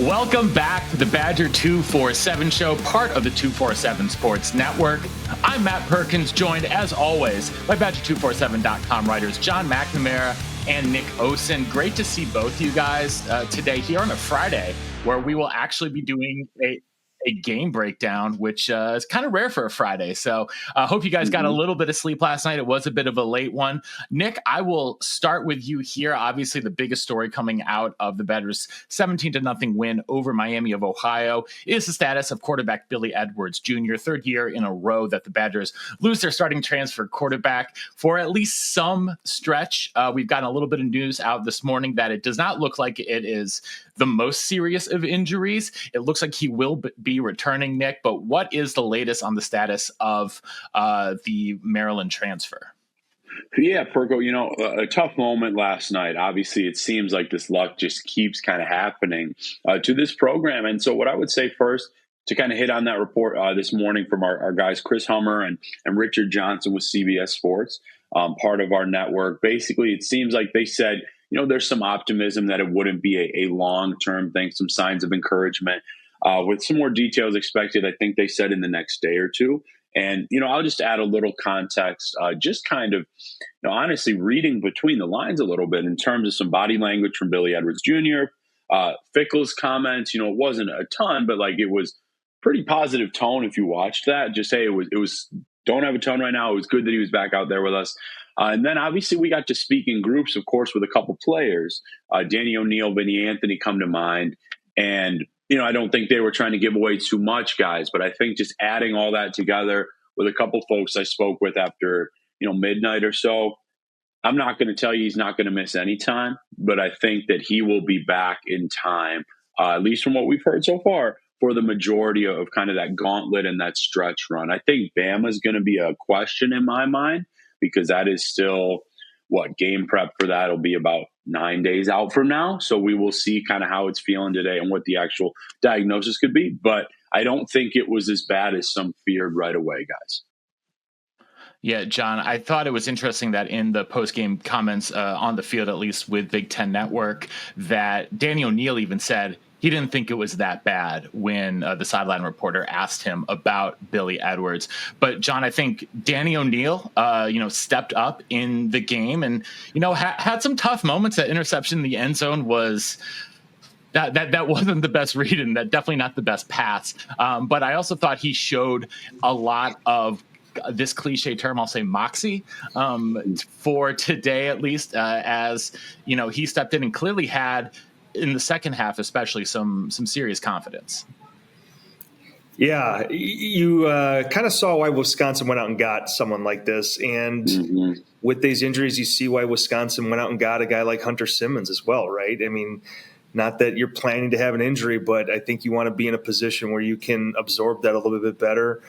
Welcome back to the Badger247 show, part of the 247 Sports Network. I'm Matt Perkins, joined as always by Badger247.com writers John McNamara and Nick Osen. Great to see both you guys today here on a Friday, where we will actually be doing a game breakdown, which is kind of rare for a Friday. So I hope you guys got a little bit of sleep last night. It was a bit of a late one. Nick, I will start with you here. Obviously, the biggest story coming out of the Badgers' 17-0 win over Miami of Ohio is the status of quarterback Billy Edwards Jr., third year in a row that the Badgers lose their starting transfer quarterback for at least some stretch. We've gotten a little bit of news out this morning that it does not look like it is the most serious of injuries. It looks like he will be returning, Nick, but what is the latest on the status of the Maryland transfer? Yeah, Perko, a tough moment last night. Obviously, it seems like this luck just keeps kind of happening to this program. And so what I would say first, to kind of hit on that report this morning from our guys, Chris Hummer and Richard Johnson with CBS Sports, part of our network, basically, it seems like they said, there's some optimism that it wouldn't be a long-term thing, some signs of encouragement with some more details expected, I think they said in the next day or two. And, I'll just add a little context, just kind of, honestly reading between the lines a little bit in terms of some body language from Billy Edwards Jr., Fickle's comments, it wasn't a ton, but it was pretty positive tone if you watched that. Just say it was don't have a tone right now. It was good that he was back out there with us. And then obviously we got to speak in groups, of course, with a couple players. Danny O'Neal, Vinny Anthony come to mind. And, I don't think they were trying to give away too much, guys. But I think just adding all that together with a couple folks I spoke with after, midnight or so, I'm not going to tell you he's not going to miss any time. But I think that he will be back in time, at least from what we've heard so far, for the majority of kind of that gauntlet and that stretch run. I think Bama is going to be a question in my mind, because that is still game prep for that will be about 9 days out from now. So we will see kind of how it's feeling today and what the actual diagnosis could be. But I don't think it was as bad as some feared right away, guys. Yeah, John, I thought it was interesting that in the post-game comments on the field, at least with Big Ten Network, that Danny O'Neal even said he didn't think it was that bad when the sideline reporter asked him about Billy Edwards. But, John, I think Danny O'Neal, stepped up in the game and, had some tough moments. That interception in the end zone was that wasn't the best read, and that definitely not the best pass. But I also thought he showed a lot of this cliche term, I'll say moxie, for today at least, as, he stepped in and clearly had, in the second half, especially some serious confidence. Yeah, you kind of saw why Wisconsin went out and got someone like this. And with these injuries, you see why Wisconsin went out and got a guy like Hunter Simmons as well, right? I mean, not that you're planning to have an injury, but I think you want to be in a position where you can absorb that a little bit better.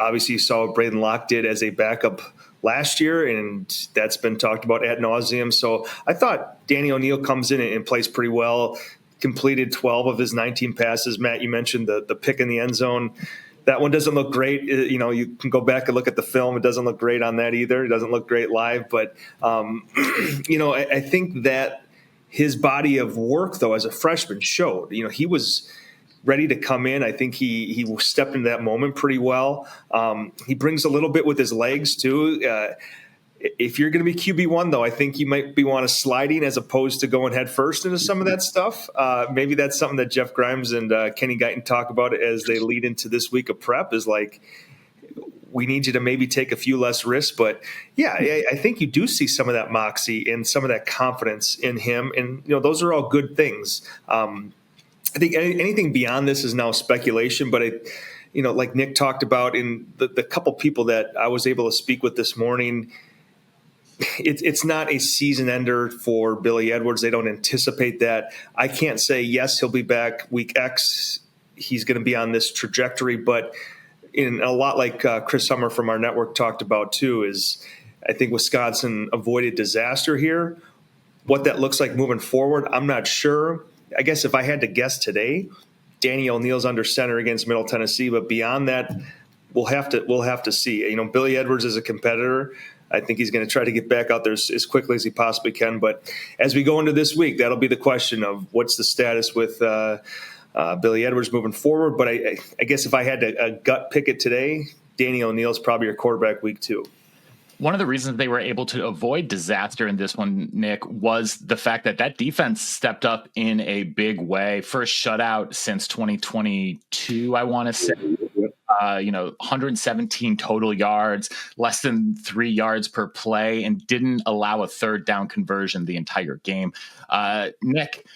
Obviously you saw what Braden Locke did as a backup last year, and that's been talked about ad nauseum. So I thought Danny O'Neal comes in and plays pretty well, completed 12 of his 19 passes. Matt, you mentioned the pick in the end zone. That one doesn't look great. You can go back and look at the film. It doesn't look great on that either. It doesn't look great live. But, I think that his body of work, though, as a freshman showed. He was ready to come in. I think he stepped into that moment pretty well. He brings a little bit with his legs too. If you're going to be QB1, though, I think you might be want to sliding as opposed to going head first into some of that stuff. Maybe that's something that Jeff Grimes and Kenny Guyton talk about as they lead into this week of prep, is like, we need you to maybe take a few less risks. But yeah, I think you do see some of that moxie and some of that confidence in him. And, those are all good things. I think anything beyond this is now speculation, but like Nick talked about in the couple people that I was able to speak with this morning, it's not a season ender for Billy Edwards. They don't anticipate that. I can't say, yes, he'll be back week X. He's going to be on this trajectory, but in a lot like Chris Hummer from our network talked about too, is I think Wisconsin avoided disaster here. What that looks like moving forward, I'm not sure. I guess if I had to guess today, Danny O'Neal's under center against Middle Tennessee, but beyond that, we'll have to see. Billy Edwards is a competitor. I think he's going to try to get back out there as quickly as he possibly can. But as we go into this week, that'll be the question of what's the status with Billy Edwards moving forward. But I guess if I had to gut pick it today, Danny O'Neill's probably your quarterback week 2. One of the reasons they were able to avoid disaster in this one, Nick, was the fact that defense stepped up in a big way. First shutout since 2022, I want to say. 117 total yards, less than 3 yards per play, and didn't allow a third down conversion the entire game. Nick,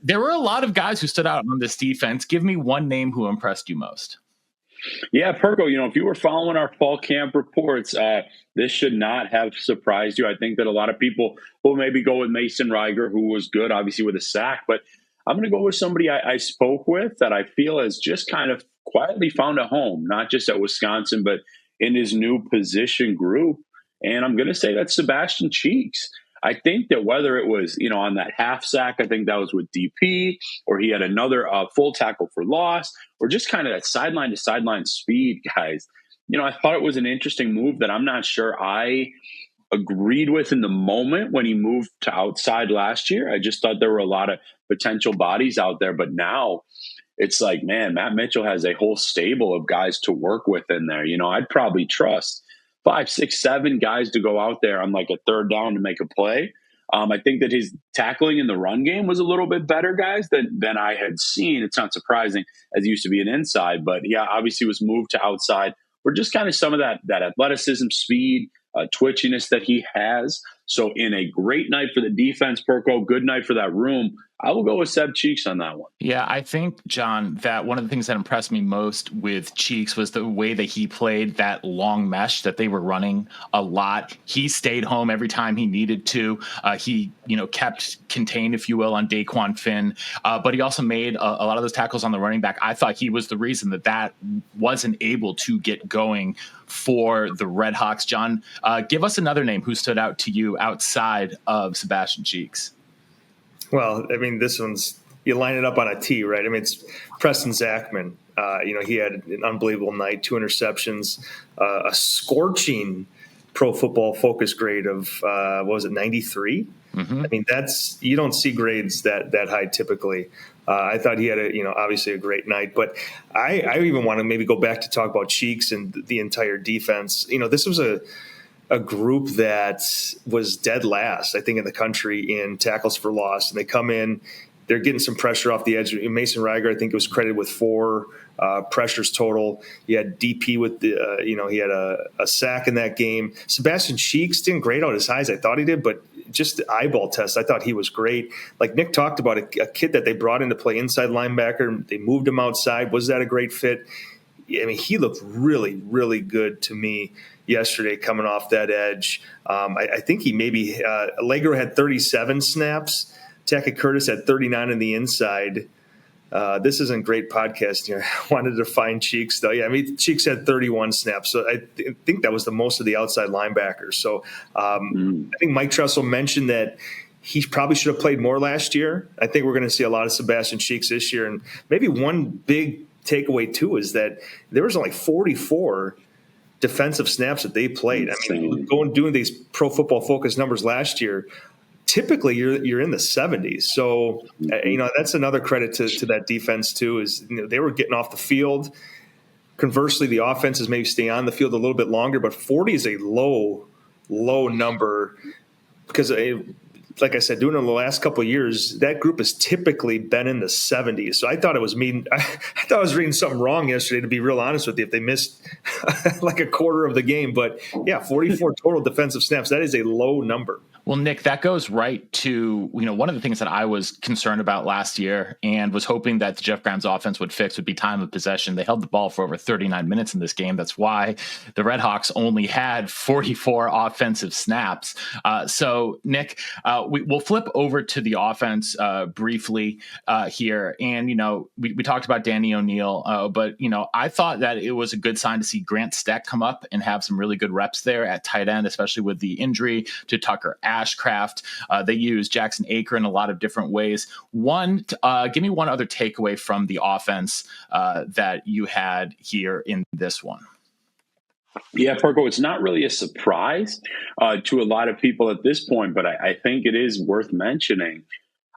there were a lot of guys who stood out on this defense. Give me one name who impressed you most. Yeah, Perko, if you were following our fall camp reports, this should not have surprised you. I think that a lot of people will maybe go with Mason Reiger, who was good, obviously, with a sack. But I'm going to go with somebody I spoke with that I feel has just kind of quietly found a home, not just at Wisconsin, but in his new position group. And I'm going to say that's Sebastian Cheeks. I think that whether it was, on that half sack, I think that was with DP, or he had another full tackle for loss, or just kind of that sideline to sideline speed, guys. I thought it was an interesting move that I'm not sure I agreed with in the moment when he moved to outside last year. I just thought there were a lot of potential bodies out there. But now it's like, man, Matt Mitchell has a whole stable of guys to work with in there. I'd probably trust 5, 6, 7 guys to go out there on like a third down to make a play. I think that his tackling in the run game was a little bit better, guys, than I had seen. It's not surprising, as he used to be an inside, but yeah, obviously was moved to outside. Or just kind of some of that athleticism, speed, twitchiness that he has. So in a great night for the defense, Perko, good night for that room, I will go with Seb Cheeks on that one. Yeah, I think, John, that one of the things that impressed me most with Cheeks was the way that he played that long mesh that they were running a lot. He stayed home every time he needed to. He, kept contained, if you will, on Daquan Finn. But he also made a lot of those tackles on the running back. I thought he was the reason that wasn't able to get going for the Red Hawks. John, give us another name who stood out to you outside of Sebastian Cheeks. Well, this one's, you line it up on a T, right? It's Preston Zachman. He had an unbelievable night, 2 interceptions, a scorching Pro Football Focus grade of, 93? Mm-hmm. You don't see grades that high typically. I thought he had obviously a great night, but I even want to maybe go back to talk about Cheeks and the entire defense. This was a group that was dead last, I think, in the country in tackles for loss. And they come in, they're getting some pressure off the edge. Mason Reiger, I think, was credited with 4 pressures total. He had DP with he had a sack in that game. Sebastian Cheeks didn't grade out as high as I thought he did, but just the eyeball test, I thought he was great. Like Nick talked about, a kid that they brought in to play inside linebacker. They moved him outside. Was that a great fit? He looked really, really good to me yesterday coming off that edge. I think he maybe Allegro had 37 snaps. Tackett Curtis had 39 on the inside. This isn't great podcasting here. I wanted to find Cheeks, though. Yeah, Cheeks had 31 snaps. So I think that was the most of the outside linebackers. So I think Mike Tressel mentioned that he probably should have played more last year. I think we're going to see a lot of Sebastian Cheeks this year. And maybe one big takeaway, too, is that there was only 44 defensive snaps that they played. Doing these Pro Football Focus numbers last year, typically you're in the 70s. So, that's another credit to that defense too, is they were getting off the field. Conversely, the offense is maybe staying on the field a little bit longer, but 40 is a low number because like I said, doing it in the last couple of years, that group has typically been in the 70s. So I thought it was mean. I thought I was reading something wrong yesterday, to be real honest with you, if they missed like a quarter of the game. But yeah, 44 total defensive snaps. That is a low number. Well, Nick, that goes right to, one of the things that I was concerned about last year and was hoping that the Jeff Grimes offense would fix would be time of possession. They held the ball for over 39 minutes in this game. That's why the Redhawks only had 44 offensive snaps. So, Nick, we'll flip over to the offense briefly here. And, we talked about Danny O'Neill, but, I thought that it was a good sign to see Grant Steck come up and have some really good reps there at tight end, especially with the injury to Tucker Ashcraft. They use Jackson Aker in a lot of different ways. Give me one other takeaway from the offense that you had here in this one. Yeah, Perko, it's not really a surprise to a lot of people at this point, but I think it is worth mentioning.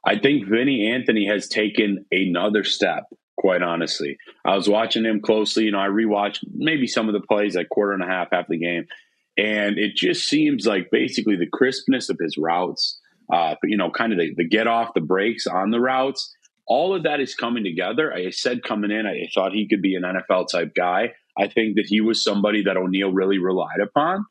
I think Vinny Anthony has taken another step, quite honestly. I was watching him closely. I rewatched maybe some of the plays, like quarter and a half the game. And it just seems like basically the crispness of his routes, kind of the get off the brakes on the routes, all of that is coming together. I said coming in, I thought he could be an NFL type guy. I think that he was somebody that O'Neal really relied upon,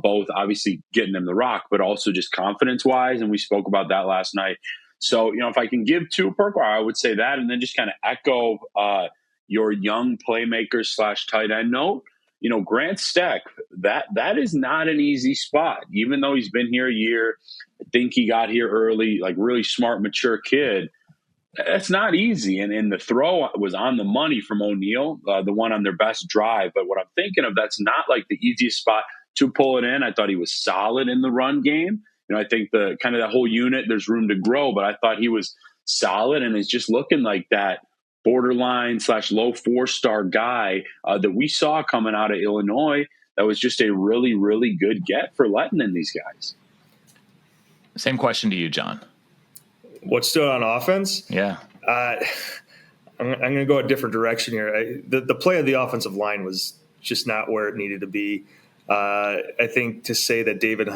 both obviously getting him the rock, but also just confidence wise. And we spoke about that last night. So, if I can give two Perko, I would say that, and then just kind of echo your young playmaker / tight end note. Grant Steck, that is not an easy spot. Even though he's been here a year, I think he got here early, like really smart, mature kid. That's not easy. And the throw was on the money from O'Neal, the one on their best drive. But what I'm thinking of, that's not like the easiest spot to pull it in. I thought he was solid in the run game. I think the kind of that whole unit, there's room to grow, but I thought he was solid and is just looking like that borderline / low 4-star guy that we saw coming out of Illinois. That was just a really, really good get for letting in these guys. Same question to you, John. What's still on offense? Yeah. I'm going to go a different direction here. The play of the offensive line was just not where it needed to be. I think to say that Davis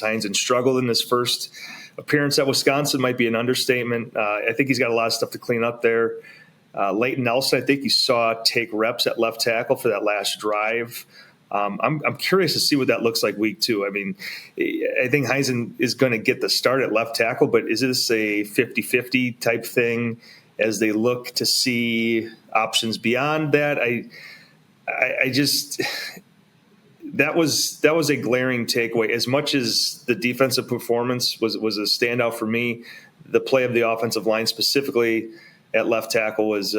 Heinzen struggled in his first appearance at Wisconsin might be an understatement. I think he's got a lot of stuff to clean up there. Leighton Nelson, I think you saw take reps at left tackle for that last drive. I'm curious to see what that looks like week 2. I mean, I think Heinzen is going to get the start at left tackle, but is this a 50-50 type thing as they look to see options beyond that? I just that was a glaring takeaway. As much as the defensive performance was a standout for me, the play of the offensive line specifically at left tackle was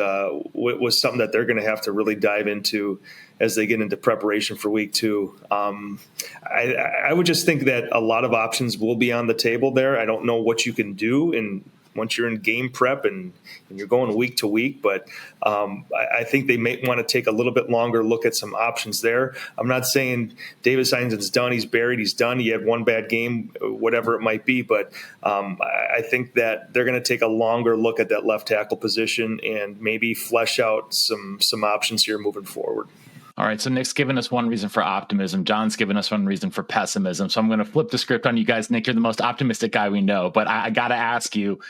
something that they're going to have to really dive into as they get into preparation for week 2. I would just think that a lot of options will be on the table there. I don't know what you can do once you're in game prep and you're going week to week, but I think they may want to take a little bit longer look at some options there. I'm not saying Davis Heinzen's done, he's buried, he's done, he had one bad game, whatever it might be, but I think that they're going to take a longer look at that left tackle position and maybe flesh out some options here moving forward. All right, so Nick's given us one reason for optimism. John's given us one reason for pessimism. So I'm going to flip the script on you guys. Nick, you're the most optimistic guy we know, but I got to ask you,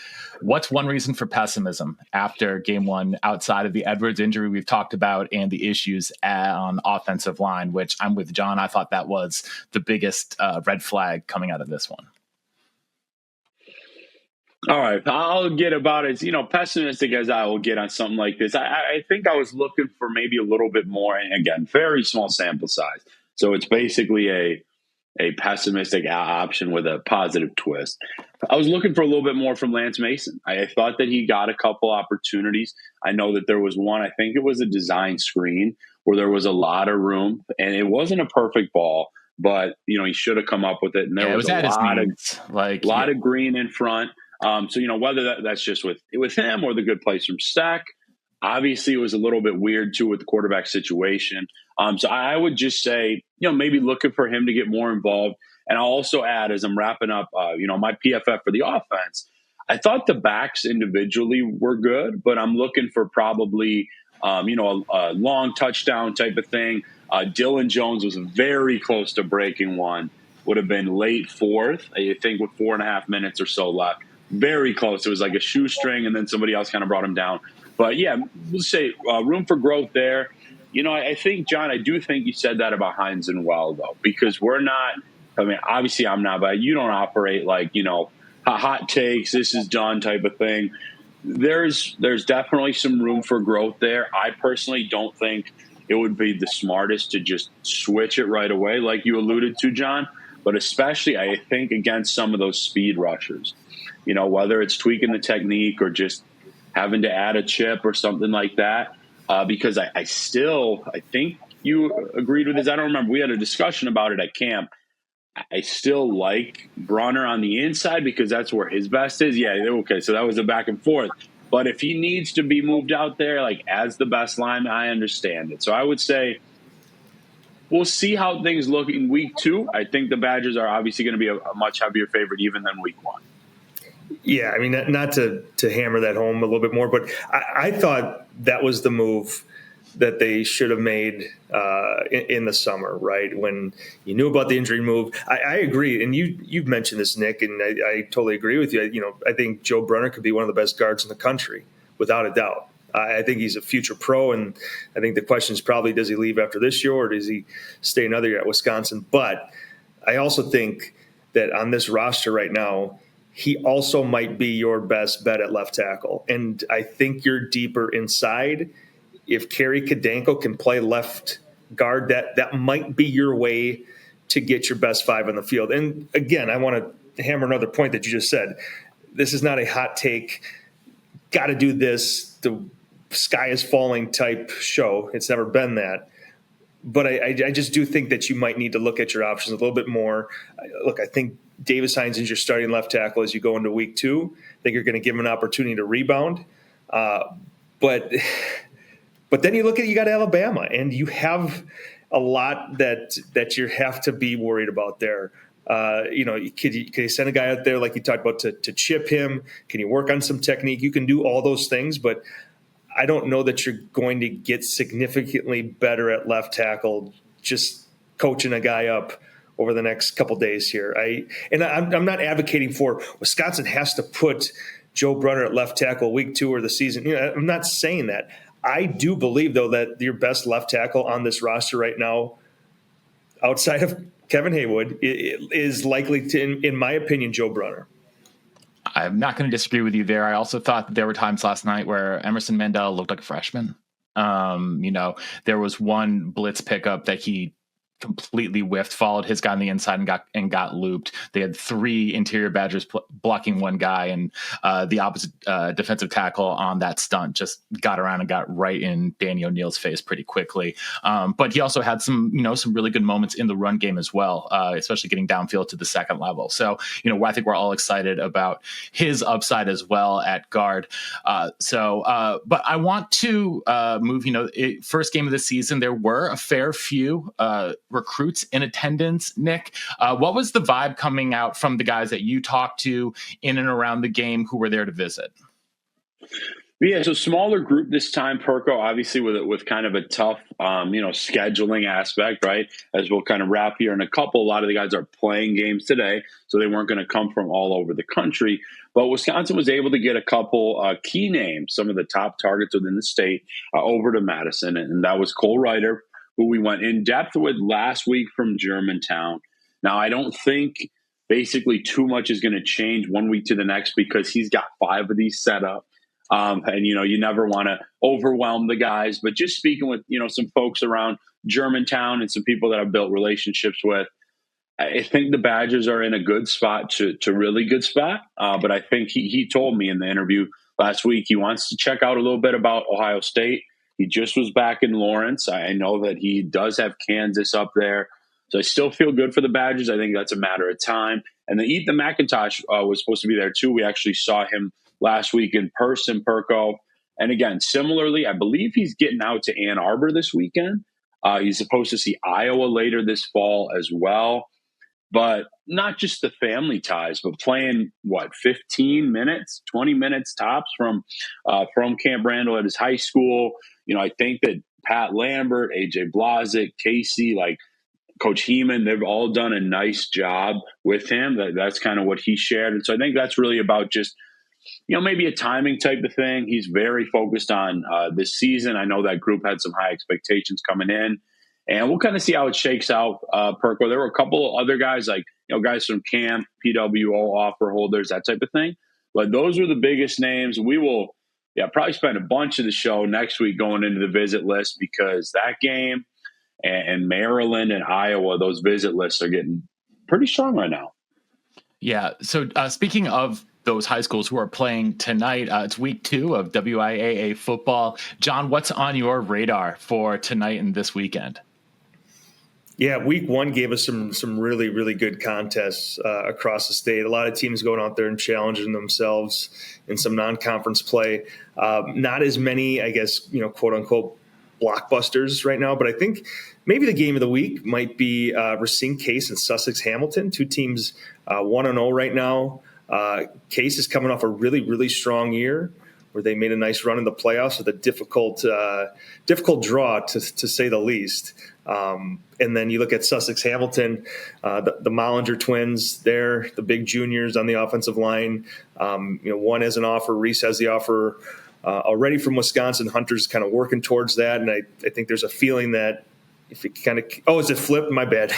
what's one reason for pessimism after game 1 outside of the Edwards injury we've talked about and the issues on offensive line, which I'm with John. I thought that was the biggest red flag coming out of this one. All right, I'll get about as pessimistic as I will get on something like this. I think I was looking for maybe a little bit more, and again, very small sample size. So it's basically a pessimistic option with a positive twist. I was looking for a little bit more from Lance Mason. I thought that he got a couple opportunities. I know that there was one, I think it was a design screen where there was a lot of room, and it wasn't a perfect ball, but he should have come up with it. And there was a lot of green in front. So, whether that's just with him or the good plays from Stack, obviously it was a little bit weird too with the quarterback situation. So I would just say, maybe looking for him to get more involved. And I'll also add, as I'm wrapping up, my PFF for the offense, I thought the backs individually were good, but I'm looking for probably, a long touchdown type of thing. Dylan Jones was very close to breaking one, would have been late 4th, I think with 4.5 minutes or so left. Very close. It was like a shoestring, and then somebody else kind of brought him down. But, yeah, we'll say room for growth there. I think, John, I do think you said that about Heinzen well, though, because we're not – I mean, obviously I'm not, but you don't operate like, hot takes, this is done type of thing. There's definitely some room for growth there. I personally don't think it would be the smartest to just switch it right away like you alluded to, John, but especially I think against some of those speed rushers. Whether it's tweaking the technique or just having to add a chip or something like that, because I think you agreed with this. I don't remember. We had a discussion about it at camp. I still like Brunner on the inside because that's where his best is. Yeah, okay, so that was a back and forth. But if he needs to be moved out there, like as the best lineman, I understand it. So I would say we'll see how things look in week 2. I think the Badgers are obviously going to be a much heavier favorite even than week 1. Yeah, I mean, not to hammer that home a little bit more, but I thought that was the move that they should have made in the summer, right? When you knew about the injury move. I agree. And you've mentioned this, Nick, and I totally agree with you. I think Joe Brunner could be one of the best guards in the country, without a doubt. I think he's a future pro, and I think the question is probably, does he leave after this year or does he stay another year at Wisconsin? But I also think that on this roster right now, he also might be your best bet at left tackle. And I think you're deeper inside. If Kerry Kadanko can play left guard, that might be your way to get your best 5 on the field. And again, I want to hammer another point that you just said. This is not a hot take, got to do this, the sky is falling type show. It's never been that. But I just do think that you might need to look at your options a little bit more. Look, I think Davis Hines is your starting left tackle as you go into week 2. I think you're going to give him an opportunity to rebound. But then you look at, you got Alabama, and you have a lot that you have to be worried about there. Can you send a guy out there like you talked about to chip him? Can you work on some technique? You can do all those things, but I don't know that you're going to get significantly better at left tackle just coaching a guy up over the next couple days here. I'm not advocating for Wisconsin has to put Joe Brunner at left tackle week 2 of the season. I'm not saying that. I do believe, though, that your best left tackle on this roster right now, outside of Kevin Haywood, is likely to, in my opinion, Joe Brunner. I'm not going to disagree with you there. I also thought that there were times last night where Emerson Mandel looked like a freshman. There was one blitz pickup that he completely whiffed, followed his guy on the inside and got looped. They had 3 interior Badgers blocking one guy, and the opposite defensive tackle on that stunt just got around and got right in Danny O'Neal's face pretty quickly. But he also had some really good moments in the run game as well, especially getting downfield to the second level. So, I think we're all excited about his upside as well at guard. But I want to move, first game of the season, there were a fair few recruits in attendance. Nick, what was the vibe coming out from the guys that you talked to in and around the game who were there to visit? Yeah, so smaller group this time, Perko, obviously with kind of a tough, scheduling aspect, right? As we'll kind of wrap here in a couple, a lot of the guys are playing games today, so they weren't going to come from all over the country. But Wisconsin was able to get a couple key names, some of the top targets within the state, over to Madison, and that was Cole Ryder, who we went in depth with last week from Germantown. Now, I don't think basically too much is going to change one week to the next because he's got 5 of these set up. And you never want to overwhelm the guys. But just speaking with, some folks around Germantown and some people that I've built relationships with, I think the Badgers are in a good spot to really good spot. But I think he told me in the interview last week he wants to check out a little bit about Ohio State. He just was back in Lawrence. I know that he does have Kansas up there. So I still feel good for the Badgers. I think that's a matter of time. And the Ethan McIntosh was supposed to be there too. We actually saw him last week in person, Perko. And again, similarly, I believe he's getting out to Ann Arbor this weekend. He's supposed to see Iowa later this fall as well. But not just the family ties, but playing, 15 minutes, 20 minutes tops from Camp Randall at his high school. I think that Pat Lambert, AJ Blazik, Casey, Coach Heeman, they've all done a nice job with him. That's kind of what he shared. And so I think that's really about just, maybe a timing type of thing. He's very focused on this season. I know that group had some high expectations coming in. And we'll kind of see how it shakes out, Perko. There were a couple of other guys, guys from camp, PWO offer holders, that type of thing. But those were the biggest names. We will probably spend a bunch of the show next week going into the visit list because that game and Maryland and Iowa, those visit lists are getting pretty strong right now. Yeah. So speaking of those high schools who are playing tonight, it's week 2 of WIAA football. John, what's on your radar for tonight and this weekend? Yeah, week 1 gave us some really, really good contests across the state. A lot of teams going out there and challenging themselves in some non-conference play. Not as many, I guess, quote unquote, blockbusters right now, but I think maybe the game of the week might be Racine Case and Sussex Hamilton, two teams 1-0 right now. Case is coming off a really, really strong year where they made a nice run in the playoffs with a difficult draw, to say the least. And then you look at Sussex Hamilton, the Mollinger twins there, the big juniors on the offensive line. One has an offer. Reese has the offer already from Wisconsin. Hunter's kind of working towards that. And I think there's a feeling that if it kind of – is it flipped? My bad.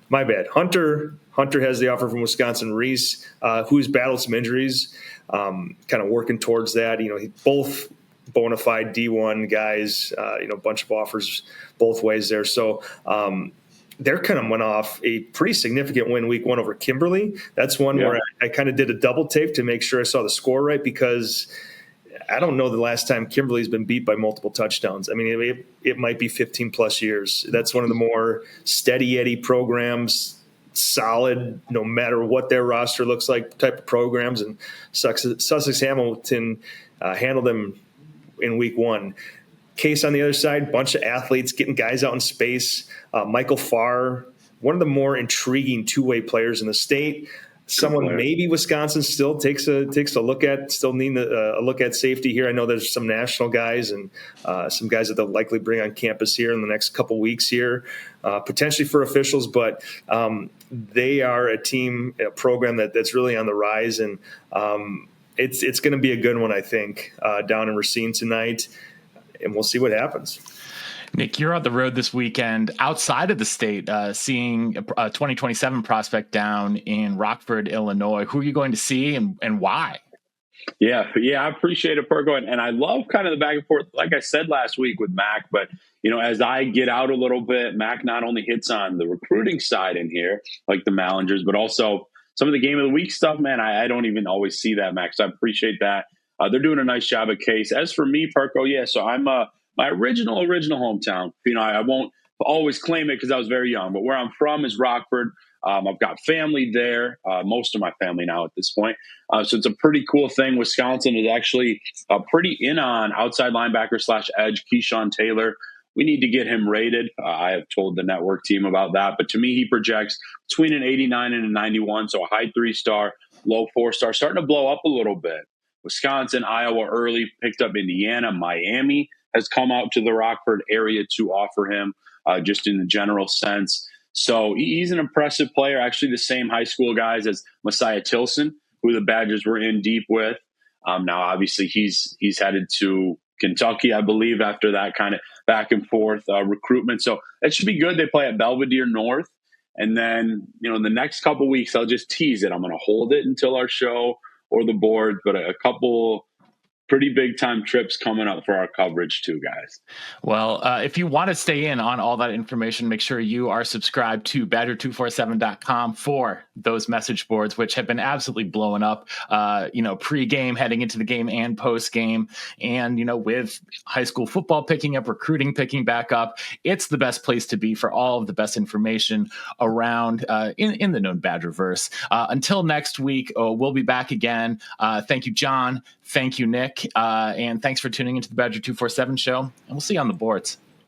My bad. Hunter has the offer from Wisconsin. Reese, who's battled some injuries, kind of working towards that. Both bona fide D1 guys, a bunch of offers both ways there. So they're kind of went off a pretty significant win week one over Kimberly. That's one where I kind of did a double take to make sure I saw the score right, because I don't know the last time Kimberly's been beat by multiple touchdowns. I mean, it might be 15 plus years. That's one of the more steady Eddie programs, solid, no matter what their roster looks like, type of programs. And Sussex Hamilton handled them in week one. Case on the other side, bunch of athletes getting guys out in space. Michael Farr, one of the more intriguing two-way players in the state. Someone maybe Wisconsin still takes a look at, still need a look at safety here. I know there's some national guys and some guys that they'll likely bring on campus here in the next couple weeks here, potentially for officials, but they are a program that's really on the rise, and it's going to be a good one, I think, down in Racine tonight, and we'll see what happens. Nick, you're on the road this weekend outside of the state, seeing a 2027 prospect down in Rockford, Illinois. Who are you going to see and why? Yeah, I appreciate it, Perko. And I love kind of the back and forth, like I said last week with Mac. But, as I get out a little bit, Mac not only hits on the recruiting side in here, like the Mallingers, but also some of the game of the week stuff, man. I don't even always see that, Mac. So I appreciate that. They're doing a nice job at Case. As for me, Perko, so I'm my original hometown. I won't always claim it because I was very young, but where I'm from is Rockford. I've got family there, most of my family now at this point. So it's a pretty cool thing. Wisconsin is actually pretty in on outside linebacker / edge Keyshawn Taylor. We need to get him rated. I have told the network team about that. But to me, he projects between an 89 and a 91. So a high 3-star, low 4-star, starting to blow up a little bit. Wisconsin, Iowa early, picked up Indiana, Miami has come out to the Rockford area to offer him, just in the general sense. So he's an impressive player, actually the same high school guys as Messiah Tilson, who the Badgers were in deep with. Now, obviously, he's headed to Kentucky, I believe, after that kind of back and forth recruitment. So that should be good. They play at Belvedere North. And then, in the next couple weeks, I'll just tease it. I'm going to hold it until our show or the board, but a couple pretty big time trips coming up for our coverage too, guys. Well, if you want to stay in on all that information, make sure you are subscribed to Badger247.com for those message boards, which have been absolutely blowing up, pre-game, heading into the game and post-game. And, with high school football picking up, recruiting picking back up, it's the best place to be for all of the best information around in the known Badgerverse. Until next week, we'll be back again. Thank you, John. Thank you, Nick. And thanks for tuning into the Badger 247 show. And we'll see you on the boards.